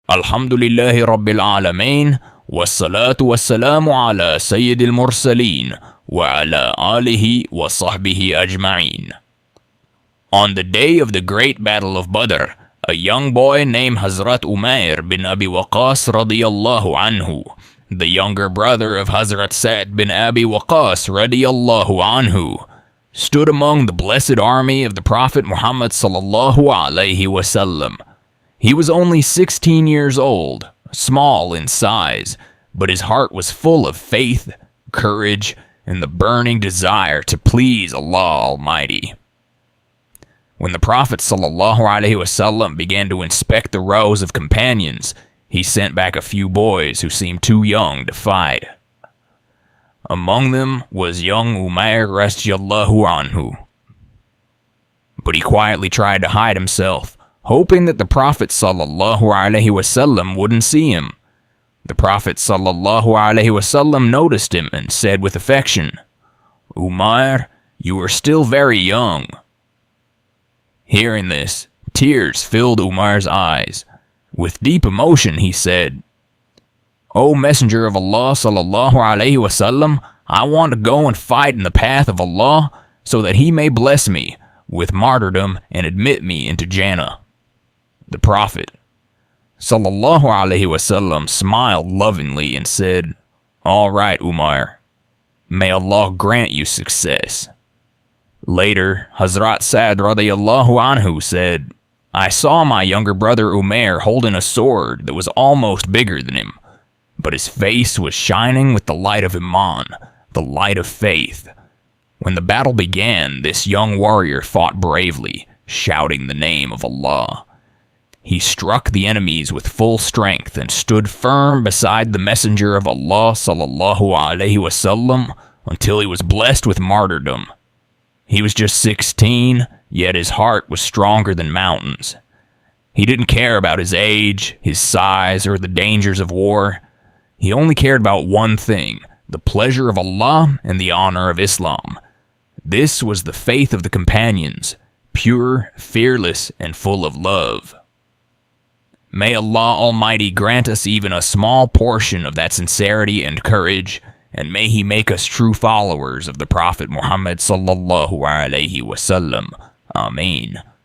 Alhamdulillahi Rabbil Alameen, Wassalatu wassalamu ala Sayyidil Mursaleen, wa ala Alihi wa sahbihi ajma'een. On the day of the great Battle of Badr, a young boy named Hazrat Umair bin Abi Waqas Radiyallahu Anhu, the younger brother of Hazrat Sa'd bin Abi Waqas Radiyallahu Anhu, stood among the blessed army of the Prophet Muhammad Sallallahu Alaihi Wasallam. He was only 16 years old, small in size, but his heart was full of faith, courage, and the burning desire to please Allah Almighty. When the Prophet Sallallahu Alaihi Wasallam began to inspect the rows of companions, he sent back a few boys who seemed too young to fight. Among them was young Umair Radiyallahu Anhu. But he quietly tried to hide himself, hoping that the Prophet Sallallahu Alaihi Wasallam wouldn't see him. The Prophet Sallallahu Alaihi Wasallam noticed him and said with affection, "Umair, you are still very young." Hearing this, tears filled Umair's eyes. With deep emotion, he said, "O Messenger of Allah Sallallahu Alaihi Wasallam, I want to go and fight in the path of Allah so that He may bless me with martyrdom and admit me into Jannah." The Prophet Sallallahu Alaihi Wasallam smiled lovingly and said, "All right, Umair. May Allah grant you success." Later, Hazrat Sa'd Radiyallahu Anhu said, "I saw my younger brother Umair holding a sword that was almost bigger than him, but his face was shining with the light of Imaan, the light of faith. When the battle began, this young warrior fought bravely, shouting the name of Allah. He struck the enemies with full strength and stood firm beside the Messenger of Allah Sallallahu Alaihi Wasallam until he was blessed with martyrdom. He was just 16, yet his heart was stronger than mountains. He didn't care about his age, his size, or the dangers of war. He only cared about one thing, the pleasure of Allah and the honor of Islam. This was the faith of the companions, pure, fearless, and full of love. May Allah Almighty grant us even a small portion of that sincerity and courage, and may He make us true followers of the Prophet Muhammad Sallallahu Alaihi Wasallam. Ameen.